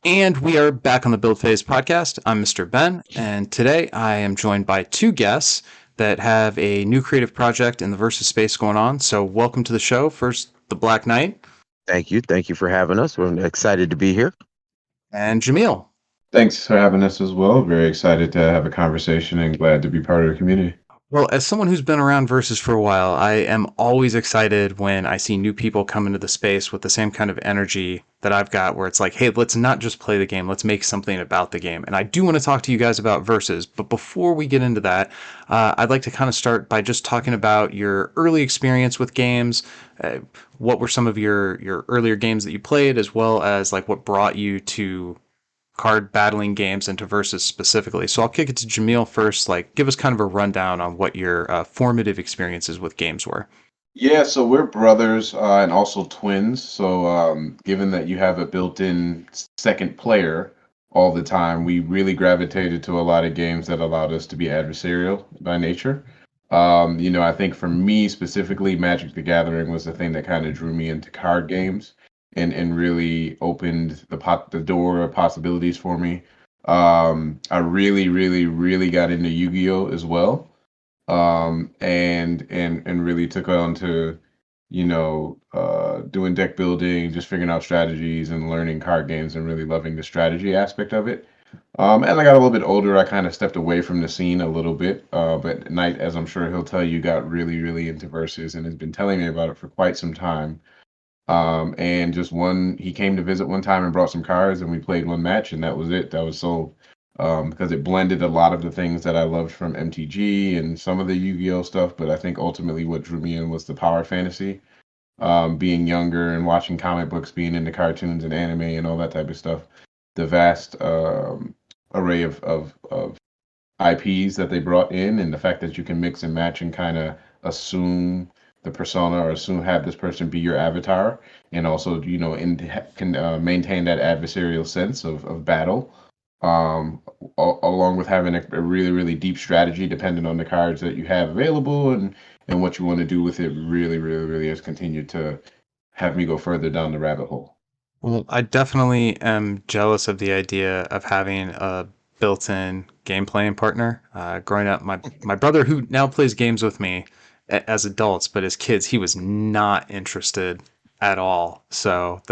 And we are back on the Build Phase podcast. I'm Mr. Ben, and today I am joined by two guests that have a new creative project in the Versus space going on. So, welcome to the show. First, the Black Knight Thank you. Thank you for having us. We're excited to be here. and Jamil. Thanks for having us as well. Very excited to have a conversation and glad to be part of the community. Well, as someone who's been around Versus for a while, I am always excited when I see new people come into the space with the same kind of energy that I've got, where it's like, hey, let's not just play the game, let's make something about the game. And I do want to talk to you guys about Versus, but before we get into that, I'd like to kind of start by just talking about your early experience with games. What were some of your earlier games that you played, as well as like what brought you to card battling games into Versus specifically. So I'll kick it to Jamil first. Like, give us kind of a rundown on what your formative experiences with games were. Yeah, so we're brothers and also twins. So, given that you have a built-in second player all the time, we really gravitated to a lot of games that allowed us to be adversarial by nature. I think for me specifically, Magic the Gathering was the thing that kind of drew me into card games and really opened the door of possibilities for me. I really, really, really got into Yu-Gi-Oh as well, and really took on to doing deck building, just figuring out strategies and learning card games and really loving the strategy aspect of it. As I got a little bit older, I kind of stepped away from the scene a little bit. But Knight, as I'm sure he'll tell you, got really, really into Versus and has been telling me about it for quite some time. And just he came to visit one time and brought some cards, and we played one match, and that was it. That was so because it blended a lot of the things that I loved from MTG and some of the Yu-Gi-Oh stuff. But I think ultimately what drew me in was the power fantasy. Being younger and watching comic books, being into cartoons and anime and all that type of stuff, the vast array of IPs that they brought in, and the fact that you can mix and match and kind of assume the persona or assume have this person be your avatar, and also can maintain that adversarial sense of battle, along with having a really really deep strategy depending on the cards that you have available and what you want to do with it. Really really really has continued to have me go further down the rabbit hole. Well, I definitely am jealous of the idea of having a built-in game playing partner. Growing up, my brother, who now plays games with me as adults, but as kids, he was not interested at all. So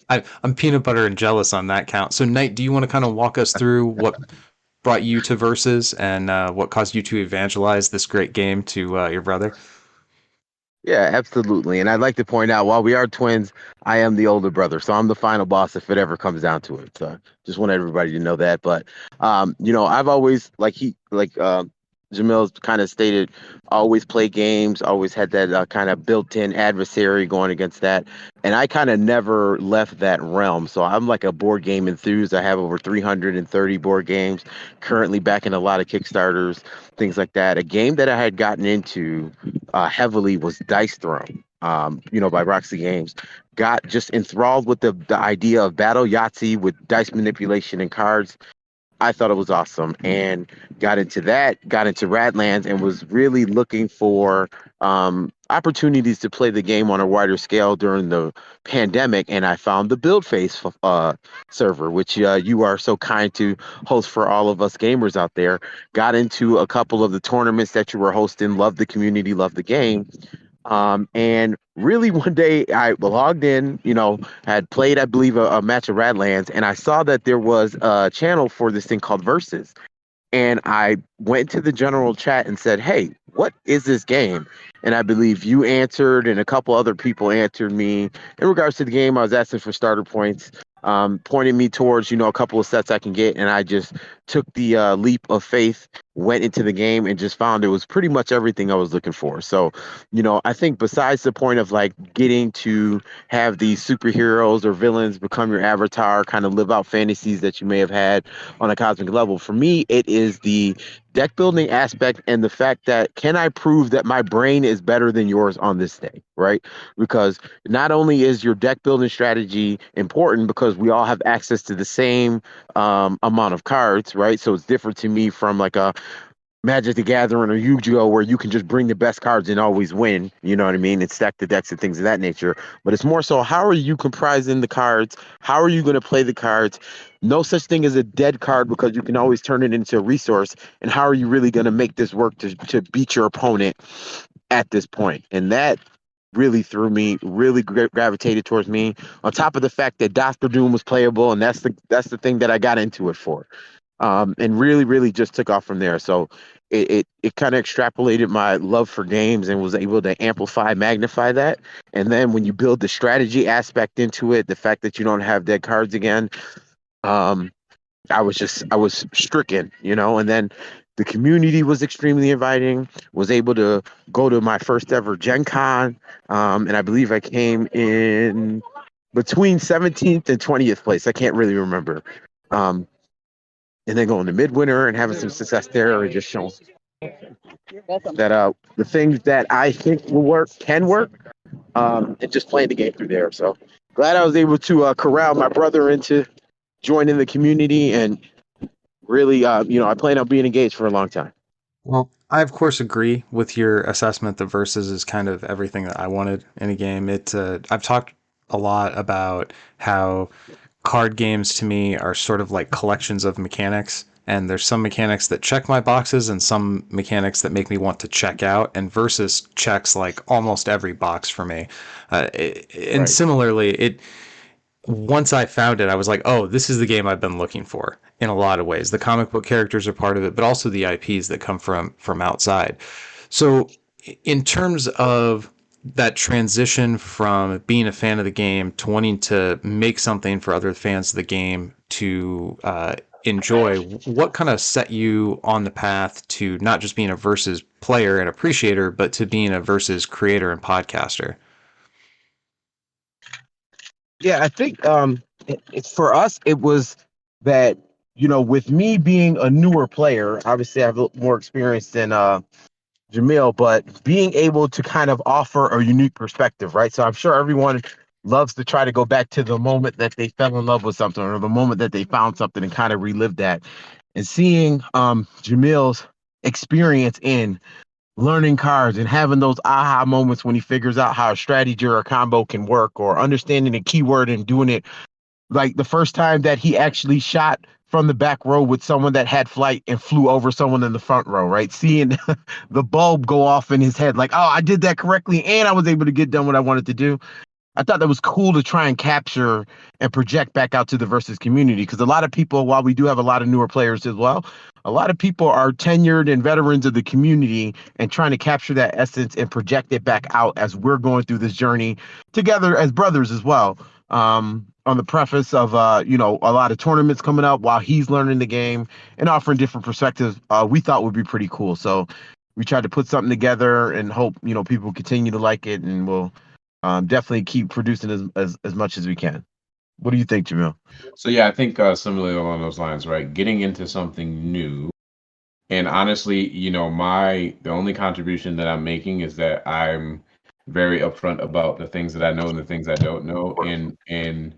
I'm peanut butter and jealous on that count. So, Knight, do you want to kind of walk us through what brought you to Versus and what caused you to evangelize this great game to your brother? Yeah, absolutely. And I'd like to point out, while we are twins, I am the older brother, so I'm the final boss if it ever comes down to it. So just want everybody to know that. But I've always Jamil's kind of stated, always play games, always had that kind of built-in adversary going against that, and I kind of never left that realm. So I'm like a board game enthusiast. I have over 330 board games, currently backing a lot of Kickstarters, things like that. A game that I had gotten into heavily was Dice Throne, by Roxy Games. Got just enthralled with the idea of battle Yahtzee with dice manipulation and cards. I thought it was awesome and got into that, got into Radlands and was really looking for opportunities to play the game on a wider scale during the pandemic. And I found the Build Face server, which you are so kind to host for all of us gamers out there. Got into a couple of the tournaments that you were hosting, loved the community, loved the game. And really, one day I logged in, had played, I believe, a match of Radlands, and I saw that there was a channel for this thing called Versus. And I went to the general chat and said, "Hey, what is this game?" And I believe you answered, and a couple other people answered me in regards to the game. I was asking for starter points, pointed me towards, a couple of sets I can get, and I just took the leap of faith, went into the game, and just found it was pretty much everything I was looking for. So, I think besides the point of like getting to have these superheroes or villains become your avatar, kind of live out fantasies that you may have had on a cosmic level, for me, it is the deck building aspect and the fact that can I prove that my brain is better than yours on this day, right? Because not only is your deck building strategy important because we all have access to the same amount of cards, right? So it's different to me from like a Magic the Gathering or Yu-Gi-Oh, where you can just bring the best cards and always win. You know what I mean? And stack the decks and things of that nature. But it's more so, how are you comprising the cards? How are you going to play the cards? No such thing as a dead card because you can always turn it into a resource. And how are you really going to make this work to beat your opponent at this point? And that really threw me, really gravitated towards me. On top of the fact that Doctor Doom was playable, and that's the thing that I got into it for. And really, really just took off from there. So it kind of extrapolated my love for games and was able to amplify, magnify that. And then when you build the strategy aspect into it, the fact that you don't have dead cards again, um, I was stricken, you know. And then the community was extremely inviting. Was able to go to my first ever Gen Con, and I believe I came in between 17th and 20th place. I can't really remember. Um, and then going to midwinter and having some success there, or just showing that the things that I think will work can work, and just playing the game through there. So glad I was able to corral my brother into joining the community, and really, I plan on being engaged for a long time. Well, I of course agree with your assessment that versus is kind of everything that I wanted in a game. I've talked a lot about how card games to me are sort of like collections of mechanics. And there's some mechanics that check my boxes and some mechanics that make me want to check out. And Versus checks like almost every box for me. And Right. similarly, once I found it, I was like, oh, this is the game I've been looking for in a lot of ways. The comic book characters are part of it, but also the IPs that come from outside. So in terms of that transition from being a fan of the game to wanting to make something for other fans of the game to enjoy, what kind of set you on the path to not just being a versus player and appreciator, but to being a versus creator and podcaster? Yeah, I think it's for us. It was that, with me being a newer player, obviously I have a little more experience than Jamil, but being able to kind of offer a unique perspective, right? So I'm sure everyone loves to try to go back to the moment that they fell in love with something or the moment that they found something and kind of relive that. And seeing Jamil's experience in learning cards and having those aha moments when he figures out how a strategy or a combo can work, or understanding a keyword and doing it, like the first time that he actually shot from the back row with someone that had flight and flew over someone in the front row, right? Seeing the bulb go off in his head, like, oh, I did that correctly and I was able to get done what I wanted to do. I thought that was cool to try and capture and project back out to the versus community, because a lot of people, while we do have a lot of newer players as well, a lot of people are tenured and veterans of the community and trying to capture that essence and project it back out as we're going through this journey together as brothers as well. On the preface of a lot of tournaments coming up while he's learning the game and offering different perspectives, we thought would be pretty cool. So we tried to put something together and hope people continue to like it, and we'll definitely keep producing as much as we can. What do you think, Jamil? So yeah, I think similarly along those lines, right? Getting into something new, and honestly, the only contribution that I'm making is that I'm very upfront about the things that I know and the things I don't know, and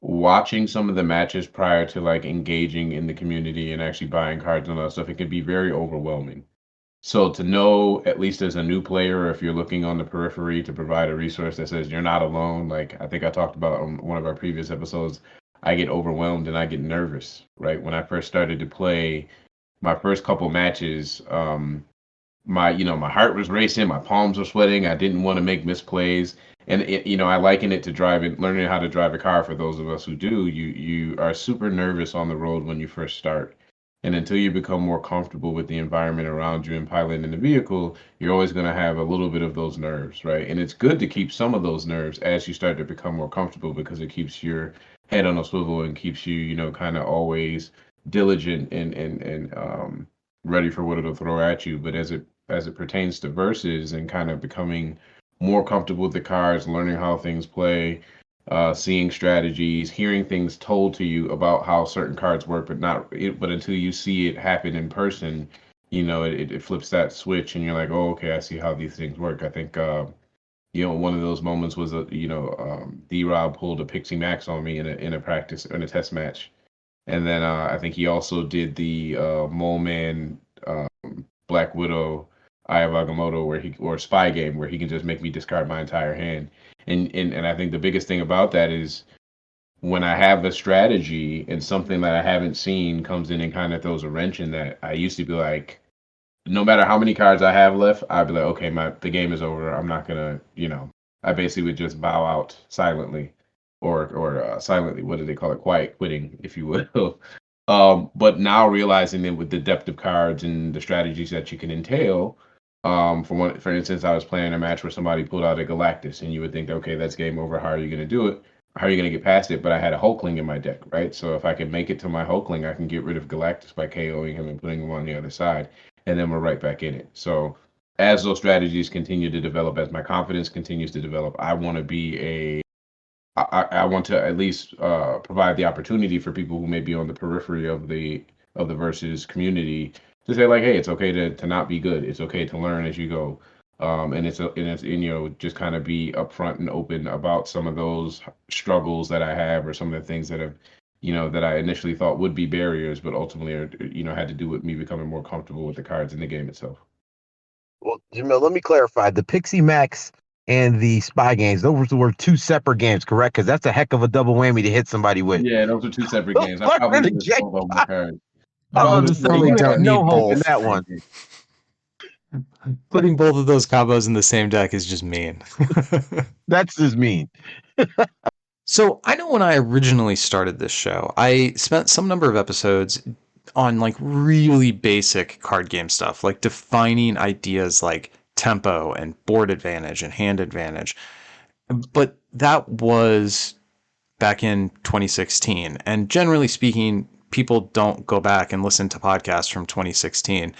watching some of the matches prior to like engaging in the community and actually buying cards and all that stuff, it can be very overwhelming. So to know, at least as a new player, if you're looking on the periphery to provide a resource that says you're not alone, like I think I talked about on one of our previous episodes, I get overwhelmed and I get nervous, right? When I first started to play my first couple matches, my heart was racing, my palms were sweating, I didn't want to make misplays. And I liken it to driving, learning how to drive a car. For those of us who do, you are super nervous on the road when you first start. And until you become more comfortable with the environment around you and piloting the vehicle, you're always going to have a little bit of those nerves, right? And it's good to keep some of those nerves as you start to become more comfortable, because it keeps your head on a swivel and keeps you, kind of always diligent and ready for what it'll throw at you. But as it pertains to verses and kind of becoming more comfortable with the cards, learning how things play, seeing strategies, hearing things told to you about how certain cards work, but until you see it happen in person, it flips that switch, and you're like, oh, okay, I see how these things work. I think, one of those moments was D-Rob pulled a Pixie Max on me in a practice in a test match, and then I think he also did the Mole Man Black Widow, Eye of Agamotto, or Spy Game, where he can just make me discard my entire hand. And I think the biggest thing about that is when I have a strategy and something that I haven't seen comes in and kind of throws a wrench in that. I used to be like, no matter how many cards I have left, I'd be like, okay, the game is over. I'm not gonna, I basically would just bow out silently, or silently. What do they call it? Quiet quitting, if you will. But now realizing that with the depth of cards and the strategies that you can entail, for instance, I was playing a match where somebody pulled out a Galactus, and you would think, okay, that's game over. How are you gonna do it? How are you gonna get past it? But I had a Hulkling in my deck, right? So if I can make it to my Hulkling, I can get rid of Galactus by KOing him and putting him on the other side, and then we're right back in it. So as those strategies continue to develop, as my confidence continues to develop, I want to be I want to at least provide the opportunity for people who may be on the periphery of the versus community to say like, hey, it's okay to not be good. It's okay to learn as you go. And just kind of be upfront and open about some of those struggles that I have, or some of the things that have, that I initially thought would be barriers, but ultimately are, had to do with me becoming more comfortable with the cards in the game itself. Well, Jamil, let me clarify. The Pixie Max and the Spy Games, those were two separate games, correct? Because that's a heck of a double whammy to hit somebody with. Yeah, those are two separate games. I probably would have sold over the cards. I was about to You say, probably you don't had no need hope in both. that one. Putting both of those combos in the same deck is just mean. That's just mean. So I know when I originally started this show, I spent some number of episodes on like really basic card game stuff, like defining ideas like tempo and board advantage and hand advantage. But that was back in 2016. And generally speaking, people don't go back and listen to podcasts from 2016.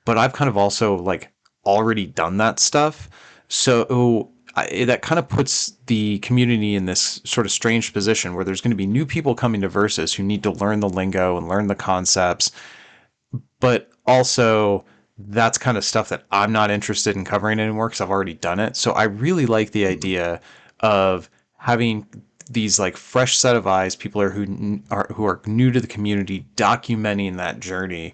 But I've kind of also like already done that stuff. So that kind of puts the community in this sort of strange position where there's going to be new people coming to Versus who need to learn the lingo and learn the concepts. But also, that's kind of stuff that I'm not interested in covering anymore because I've already done it. So I really like the idea of having these like fresh set of eyes, people who are new to the community, documenting that journey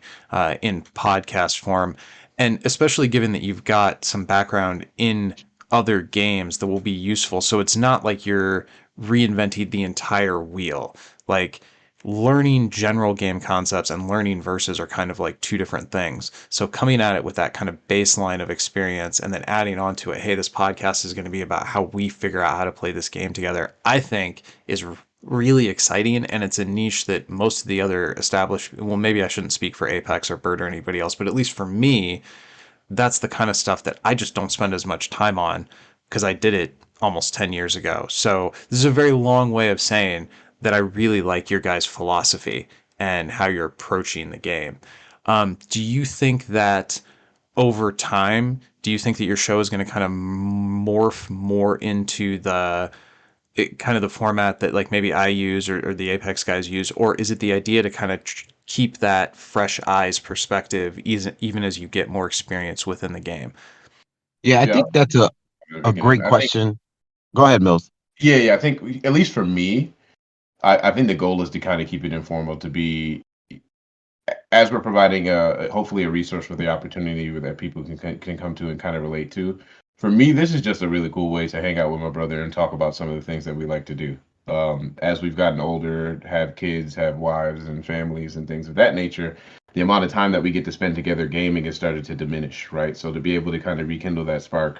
in podcast form, and especially given that you've got some background in other games that will be useful. So it's not like you're reinventing the entire wheel. Like learning general game concepts and learning verses are kind of like two different things. So coming at it with that kind of baseline of experience and then adding on to it, hey, this podcast is going to be about how we figure out how to play this game together, I think is really exciting. And it's a niche that most of the other established, well, maybe I shouldn't speak for Apex or Bird or anybody else, but at least for me, that's the kind of stuff that I just don't spend as much time on because I did it almost 10 years ago. So this is a very long way of saying that I really like your guys' philosophy and how you're approaching the game. Do you think that over time, do you think that your show is going to kind of morph more into kind of the format that like maybe I use or the Apex guys use, or is it the idea to kind of keep that fresh eyes perspective even as you get more experience within the game? Yeah, I Yeah, think that's a great I think, question. Go ahead, Mills. yeah. I think at least for me, I think the goal is to kind of keep it informal, to be as we're providing hopefully a resource for the opportunity that people can come to and kind of relate to. For me, this is just a really cool way to hang out with my brother and talk about some of the things that we like to do. As we've gotten older, have kids, have wives and families and things of that nature, the amount of time that we get to spend together gaming has started to diminish, right? So to be able to kind of rekindle that spark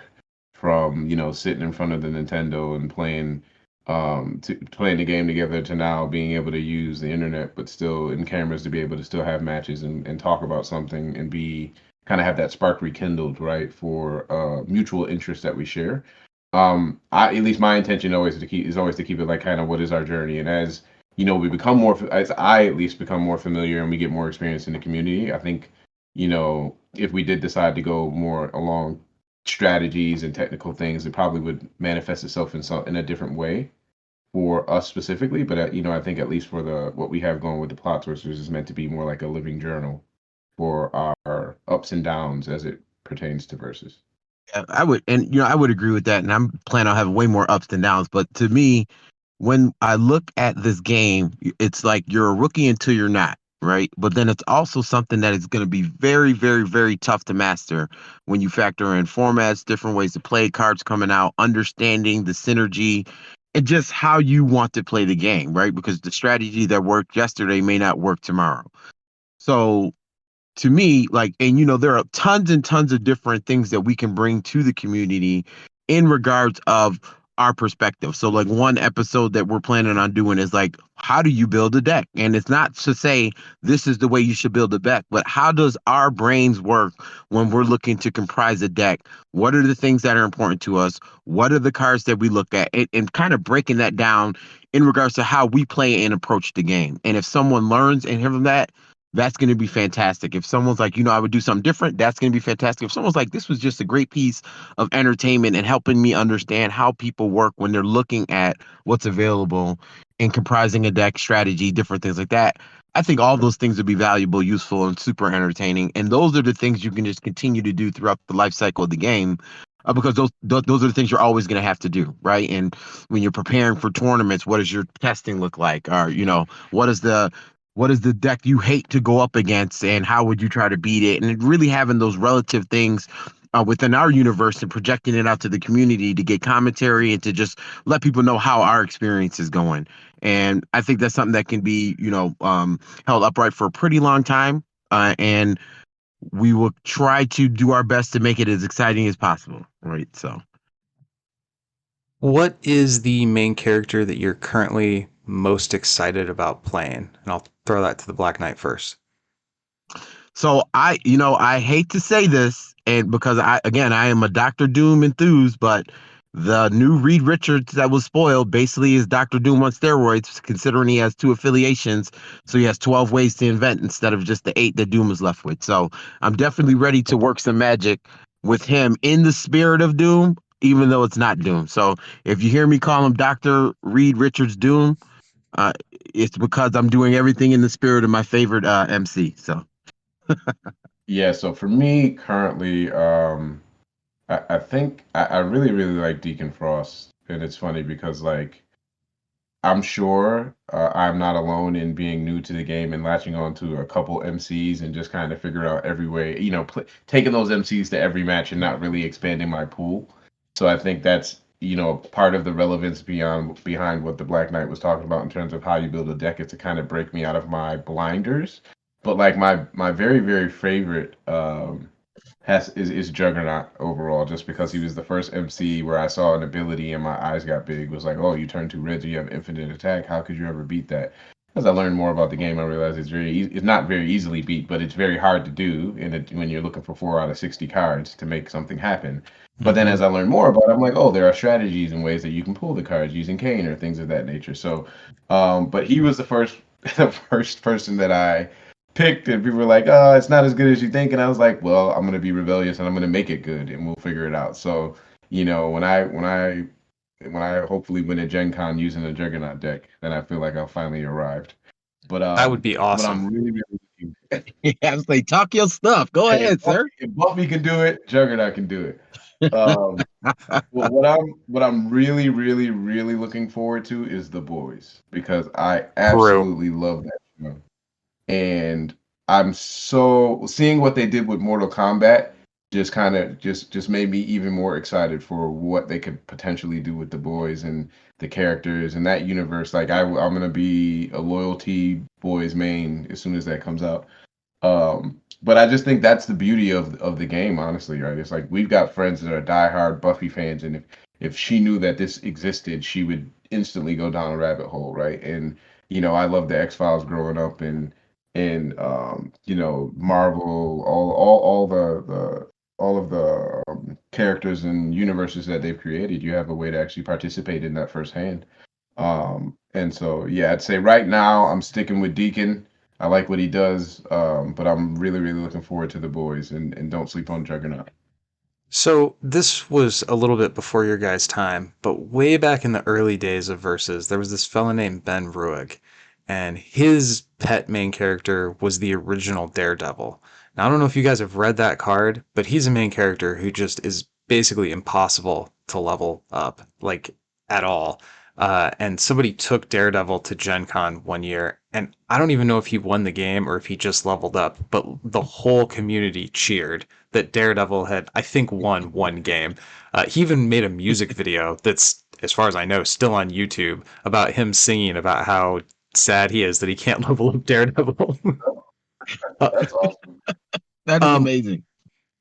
from, sitting in front of the Nintendo and playing the game together, to now being able to use the internet but still in cameras to be able to still have matches and talk about something and be kind of have that spark rekindled, right, for mutual interest that we share. At least my intention is always to keep it like kind of what is our journey, and as we become more, as I at least become more familiar and we get more experience in the community, I think if we did decide to go more along strategies and technical things, it probably would manifest itself in a different way for us specifically. But I think at least for what we have going with the Plot Twisters is meant to be more like a living journal for our ups and downs as it pertains to Versus. Yeah, I would agree with that, and I'm planning on having way more ups than downs. But to me, when I look at this game, it's like you're a rookie until you're not. right? But then it's also something that is going to be very, very, very tough to master when you factor in formats, different ways to play, cards coming out, understanding the synergy, and just how you want to play the game, right? Because the strategy that worked yesterday may not work tomorrow. So to me, like, and there are tons and tons of different things that we can bring to the community in regards of our perspective. So, like, one episode that we're planning on doing is like, how do you build a deck? And it's not to say this is the way you should build a deck, but how does our brains work when we're looking to comprise a deck? What are the things that are important to us? What are the cards that we look at? And kind of breaking that down in regards to how we play and approach the game. And if someone learns and from that, that's going to be fantastic. If someone's like, I would do something different, that's going to be fantastic. If someone's like, this was just a great piece of entertainment and helping me understand how people work when they're looking at what's available and comprising a deck strategy, different things like that. I think all those things would be valuable, useful, and super entertaining. And those are the things you can just continue to do throughout the life cycle of the game. Because those are the things you're always going to have to do, right? And when you're preparing for tournaments, what does your testing look like? Or what is the deck you hate to go up against, and how would you try to beat it? And really having those relative things within our universe and projecting it out to the community to get commentary and to just let people know how our experience is going. And I think that's something that can be, held upright for a pretty long time. And we will try to do our best to make it as exciting as possible. Right. So. What is the main character that you're currently most excited about playing? And I'll throw that to the Black Knight first. So I hate to say this, and because I am a Doctor Doom enthused, but the new Reed Richards that was spoiled basically is Doctor Doom on steroids, considering he has two affiliations, so he has 12 ways to invent instead of just the 8 that Doom is left with. So I'm definitely ready to work some magic with him in the spirit of Doom, even though it's not Doom. So if you hear me call him Doctor Reed Richards Doom, uh, it's because I'm doing everything in the spirit of my favorite MC. So. Yeah, so for me currently, I think I really, really like Deacon Frost. And it's funny because like I'm sure I'm not alone in being new to the game and latching on to a couple MCs and just kind of figure out every way, taking those MCs to every match and not really expanding my pool. So I think that's, part of the relevance behind what the Black Knight was talking about in terms of how you build a deck is to kind of break me out of my blinders. But like my very, very favorite is Juggernaut overall, just because he was the first MC where I saw an ability and my eyes got big. It was like, oh, you turn 2 reds, you have infinite attack. How could you ever beat that? As I learned more about the game, I realized it's not very easily beat, but it's very hard to do when you're looking for 4 out of 60 cards to make something happen. But then as I learned more about it, I'm like, oh, there are strategies and ways that you can pull the cards using Kane or things of that nature. So, but he was the first the first person that I picked, and people were like, "Oh, it's not as good as you think," and I was like, "Well, I'm gonna be rebellious and I'm gonna make it good, and we'll figure it out." So, when I hopefully win a Gen Con using a Juggernaut deck, then I feel like I've finally arrived. But That would be but awesome. I'm really really looking. Yeah, I was like, talk your stuff. Go Hey, ahead, sir. if Buffy can do it, Juggernaut can do it. Um, well, what I'm really really really looking forward to is The Boys because I True. absolutely love that show. And I'm so seeing what they did with Mortal Kombat just kind of just made me even more excited for what they could potentially do with the boys and the characters and that universe. Like I'm gonna be a loyalty boys main as soon as that comes out. But I just think that's the beauty of the game, honestly, right? It's like we've got friends that are diehard Buffy fans, and if she knew that this existed, she would instantly go down a rabbit hole, right? And I love the X Files growing up, and Marvel, all of the characters and universes that they've created. You have a way to actually participate in that firsthand. And so, yeah, I'd say right now I'm sticking with Deacon. I like what he does, but I'm really, really looking forward to the boys and don't sleep on Juggernaut. So this was a little bit before your guys' time, but way back in the early days of Versus, there was this fella named Ben Ruig, and his pet main character was the original Daredevil. Now I don't know if you guys have read that card, but he's a main character who just is basically impossible to level up, like at all. and somebody took Daredevil to Gen Con one year, and I don't even know if he won the game or if he just leveled up, but the whole community cheered that Daredevil had, I think, won one game. He even made a music video that's, as far as I know, still on YouTube about him singing about how sad he is that he can't level up Daredevil. uh, That's awesome. That is um, amazing.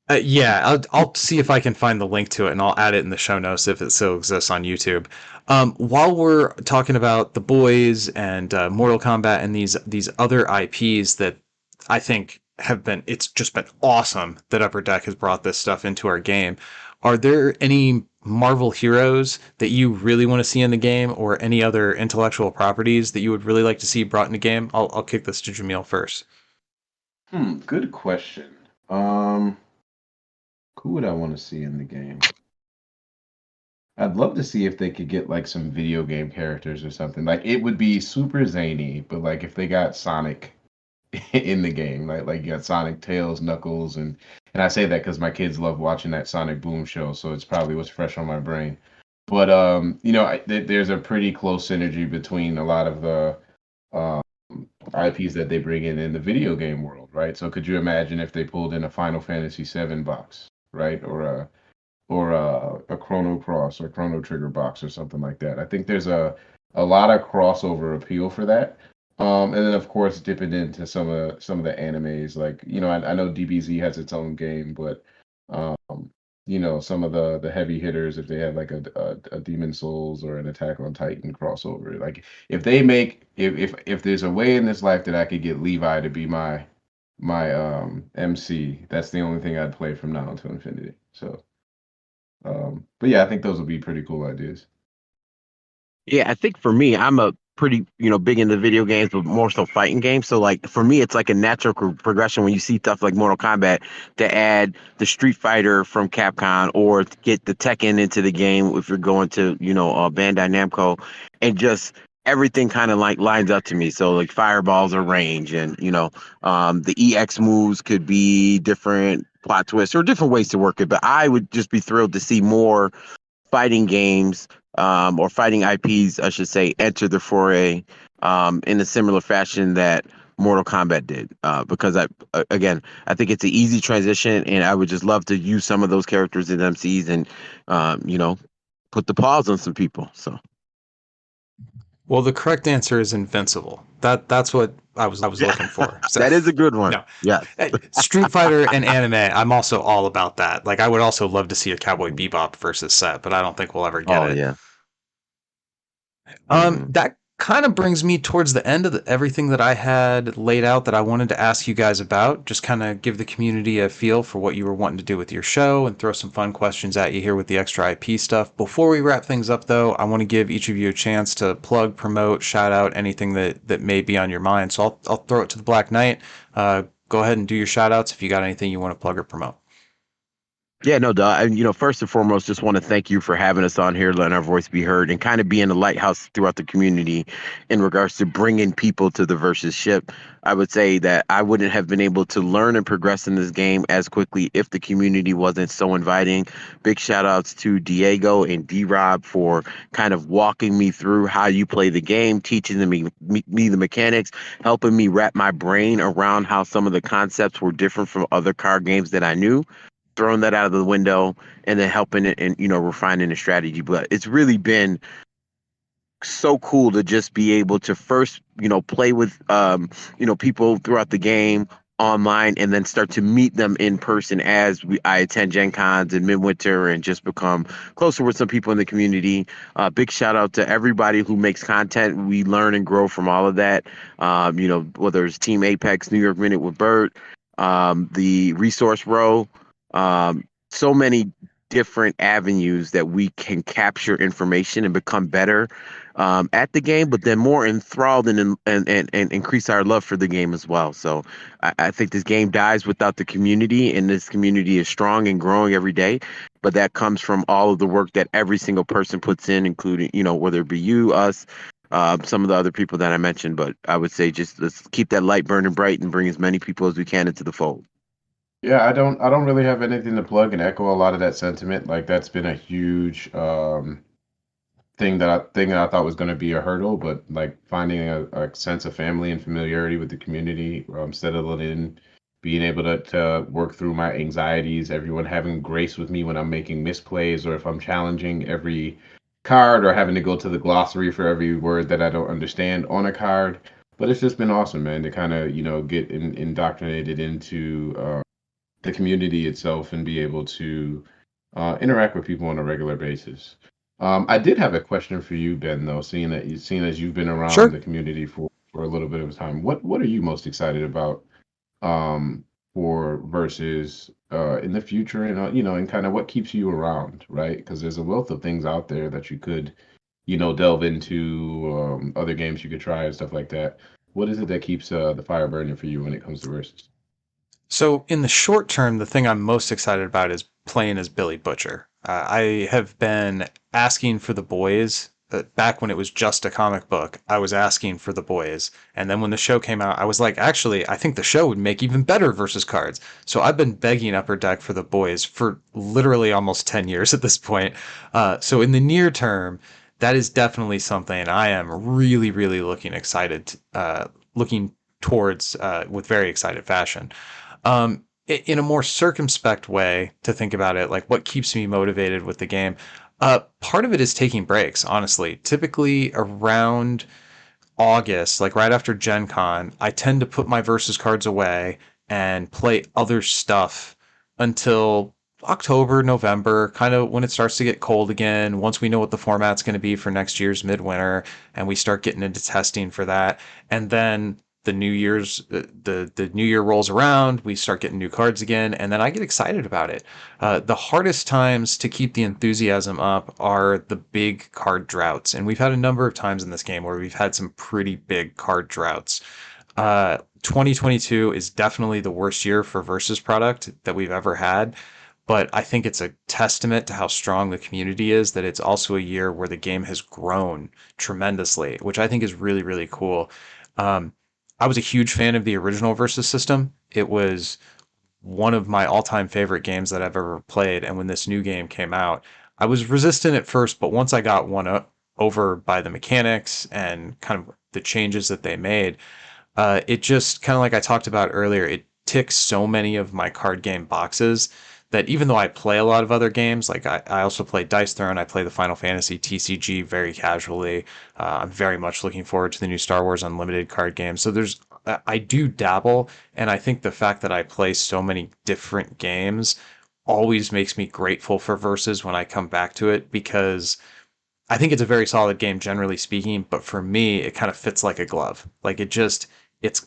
yeah, I'll see if I can find the link to it and I'll add it in the show notes if it still exists on YouTube. While we're talking about the boys and Mortal Kombat and these other IPs that I think have been, it's just been awesome that Upper Deck has brought this stuff into our game. Are there any Marvel heroes that you really want to see in the game, or any other intellectual properties that you would really like to see brought in the game? I'll kick this to Jamil first. Good question. Um, who would I want to see in the game? I'd love to see if they could get like some video game characters or something. Like it would be super zany, but like if they got Sonic in the game, like you got Sonic, Tails, Knuckles, and I say that because my kids love watching that Sonic Boom show, so it's probably what's fresh on my brain. But there's a pretty close synergy between a lot of the um, IPs that they bring in the video game world, right? So could you imagine if they pulled in a Final Fantasy VII box, right, or a Chrono Cross or Chrono Trigger box or something like that? I think there's a lot of crossover appeal for that. And then of course dipping into some of the animes, like I know DBZ has its own game, but um, some of the heavy hitters, if they have like a Demon Souls or an Attack on Titan crossover, like if they make if there's a way in this life that I could get Levi to be my MC, that's the only thing I'd play from now until infinity. So but yeah, I think those would be pretty cool ideas. Yeah, I think for me, I'm a pretty, big into video games, but more so fighting games. So like for me, it's like a natural progression when you see stuff like Mortal Kombat to add the Street Fighter from Capcom or to get the Tekken into the game if you're going to, Bandai Namco, and just everything kind of like lines up to me. So like fireballs are range, and the EX moves could be different plot twists or different ways to work it. But I would just be thrilled to see more fighting games, or fighting IPs, I should say, enter the foray in a similar fashion that Mortal Kombat did. Because again, I think it's an easy transition, and I would just love to use some of those characters in MCs and, put the paws on some people. So Well, the correct answer is Invincible. That's what I was yeah, looking for. So that is a good one. no, Yes. Street Fighter and anime. I'm also all about that. Like I would also love to see a Cowboy Bebop versus set, but I don't think we'll ever get Oh it. yeah. Hmm. That kind of brings me towards the end of everything that I had laid out that I wanted to ask you guys about. Just kind of give the community a feel for what you were wanting to do with your show and throw some fun questions at you here with the extra IP stuff. Before we wrap things up, though, I want to give each of you a chance to plug, promote, shout out anything that may be on your mind. So I'll throw it to the Black Knight. Go ahead and do your shout outs if you got anything you want to plug or promote. Yeah, no, duh. And first and foremost, just want to thank you for having us on here, letting our voice be heard, and kind of being a lighthouse throughout the community in regards to bringing people to the versus ship. I would say that I wouldn't have been able to learn and progress in this game as quickly if the community wasn't so inviting. Big shout outs to Diego and D Rob for kind of walking me through how you play the game, teaching me the mechanics, helping me wrap my brain around how some of the concepts were different from other card games that I knew, throwing that out of the window, and then helping it and refining the strategy. But it's really been so cool to just be able to first play with people throughout the game online, and then start to meet them in person as I attend Gen Cons in midwinter and just become closer with some people in the community. Big shout out to everybody who makes content. We learn and grow from all of that. Whether it's Team Apex, New York Minute with Bert, the Resource Row, so many different avenues that we can capture information and become better at the game, but then more enthralled and increase our love for the game as well. So I think this game dies without the community, and this community is strong and growing every day. But that comes from all of the work that every single person puts in, including, whether it be you, us, some of the other people that I mentioned. But I would say just let's keep that light burning bright and bring as many people as we can into the fold. Yeah, I don't really have anything to plug and echo a lot of that sentiment. Like that's been a huge thing that I thought was going to be a hurdle, but like finding a sense of family and familiarity with the community, settling in, being able to work through my anxieties, everyone having grace with me when I'm making misplays or if I'm challenging every card or having to go to the glossary for every word that I don't understand on a card. But it's just been awesome, man, to kind of, get indoctrinated into the community itself and be able to interact with people on a regular basis. I did have a question for you, Ben, though, seeing as you've been around Sure. the community for a little bit of time. What are you most excited about um, for versus in the future, and and kind of what keeps you around, right? Because there's a wealth of things out there that you could, delve into, other games you could try and stuff like that. What is it that keeps the fire burning for you when it comes to versus? So in the short term, the thing I'm most excited about is playing as Billy Butcher. I have been asking for the boys. Back when it was just a comic book, I was asking for the boys. And then when the show came out, I was like, actually, I think the show would make even better versus cards. So I've been begging Upper Deck for the boys for literally almost 10 years at this point. So in the near term, that is definitely something I am really, really looking towards with very excited fashion. In a more circumspect way to think about it, like what keeps me motivated with the game, part of it is taking breaks, honestly. Typically around August, like right after Gen Con, I tend to put my versus cards away and play other stuff until October, November, kind of when it starts to get cold again. Once we know what the format's going to be for next year's midwinter, and we start getting into testing for that, and then the new year rolls around, we start getting new cards again, and then I get excited about it. The hardest times to keep the enthusiasm up are the big card droughts, and we've had a number of times in this game where we've had some pretty big card droughts. 2022 is definitely the worst year for Versus product that we've ever had, but I think it's a testament to how strong the community is that it's also a year where the game has grown tremendously, which I think is really, really cool. Um, I was a huge fan of the original Versus system. It was one of my all-time favorite games that I've ever played, and when this new game came out, I was resistant at first, but once I got over by the mechanics and kind of the changes that they made, it just kind of like I talked about earlier, it ticks so many of my card game boxes that even though I play a lot of other games, like I also play Dice Throne, I play the Final Fantasy TCG very casually. I'm very much looking forward to the new Star Wars Unlimited card game. So I do dabble, and I think the fact that I play so many different games always makes me grateful for Versus when I come back to it because I think it's a very solid game generally speaking, but for me, it kind of fits like a glove. It's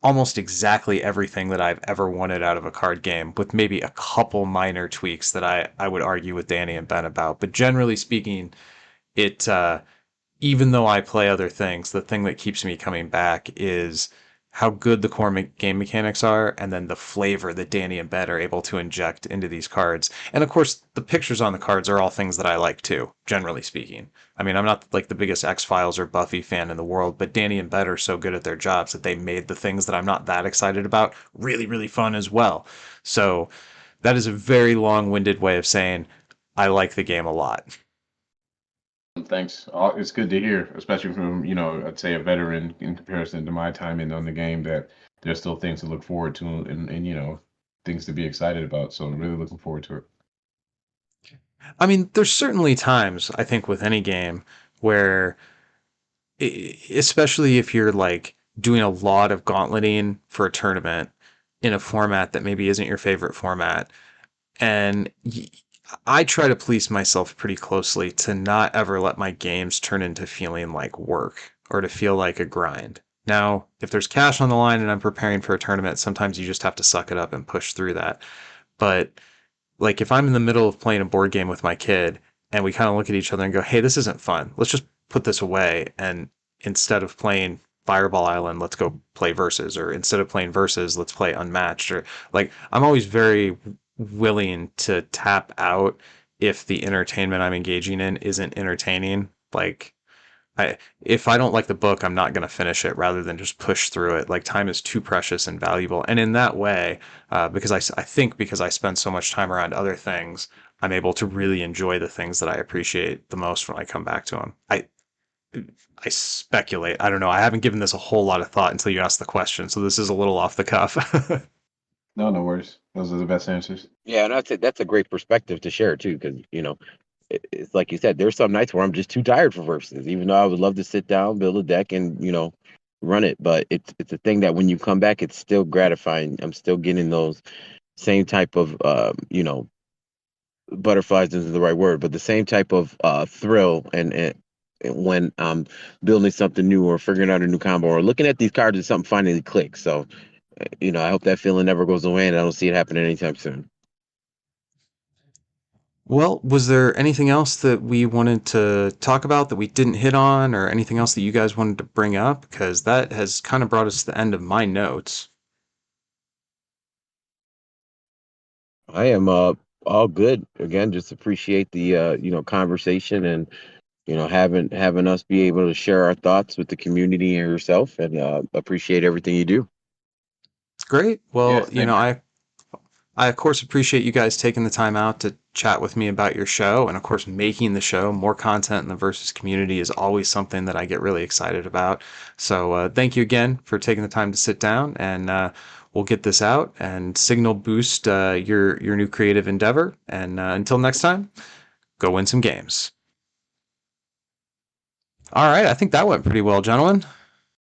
almost exactly everything that I've ever wanted out of a card game, with maybe a couple minor tweaks that I would argue with Danny and Ben about. But generally speaking, it even though I play other things, the thing that keeps me coming back is how good the core game mechanics are, and then the flavor that Danny and Ben are able to inject into these cards. And of course, the pictures on the cards are all things that I like too, generally speaking. I mean, I'm not like the biggest X-Files or Buffy fan in the world, but Danny and Ben are so good at their jobs that they made the things that I'm not that excited about really, really fun as well. So that is a very long-winded way of saying I like the game a lot. Thanks. It's good to hear, especially from, I'd say a veteran in comparison to my time in on the game, that there's still things to look forward to and things to be excited about. So really looking forward to it. I mean, there's certainly times, I think, with any game where, especially if you're like doing a lot of gauntleting for a tournament in a format that maybe isn't your favorite format, and I try to police myself pretty closely to not ever let my games turn into feeling like work or to feel like a grind. Now, if there's cash on the line and I'm preparing for a tournament, sometimes you just have to suck it up and push through that. But like if I'm in the middle of playing a board game with my kid and we kind of look at each other and go, "Hey, this isn't fun. Let's just put this away and instead of playing Fireball Island, let's go play Versus, or instead of playing Versus, let's play Unmatched." Or like I'm always very willing to tap out if the entertainment I'm engaging in isn't entertaining. Like if I don't like the book, I'm not going to finish it rather than just push through it. Like time is too precious and valuable. And in that way, because I think because I spend so much time around other things, I'm able to really enjoy the things that I appreciate the most when I come back to them. I speculate. I don't know. I haven't given this a whole lot of thought until you asked the question, so this is a little off the cuff. No, no worries. Those are the best answers. Yeah, and that's a great perspective to share too, because it's like you said, there's some nights where I'm just too tired for verses, even though I would love to sit down, build a deck, and run it. But it's a thing that when you come back, it's still gratifying. I'm still getting those same type of butterflies isn't the right word, but the same type of thrill and when I'm building something new or figuring out a new combo or looking at these cards and something finally clicks. So I hope that feeling never goes away, and I don't see it happening anytime soon. Well, was there anything else that we wanted to talk about that we didn't hit on, or anything else that you guys wanted to bring up? Because that has kind of brought us to the end of my notes. I am all good. Again, just appreciate the conversation and having us be able to share our thoughts with the community and yourself, and appreciate everything you do. Great. Yeah, Well, same here. I of course appreciate you guys taking the time out to chat with me about your show, and of course making the show. More content in the Versus community is always something that I get really excited about. So thank you again for taking the time to sit down, and we'll get this out and signal boost your new creative endeavor. And until next time, go win some games. All right, I think that went pretty well, gentlemen.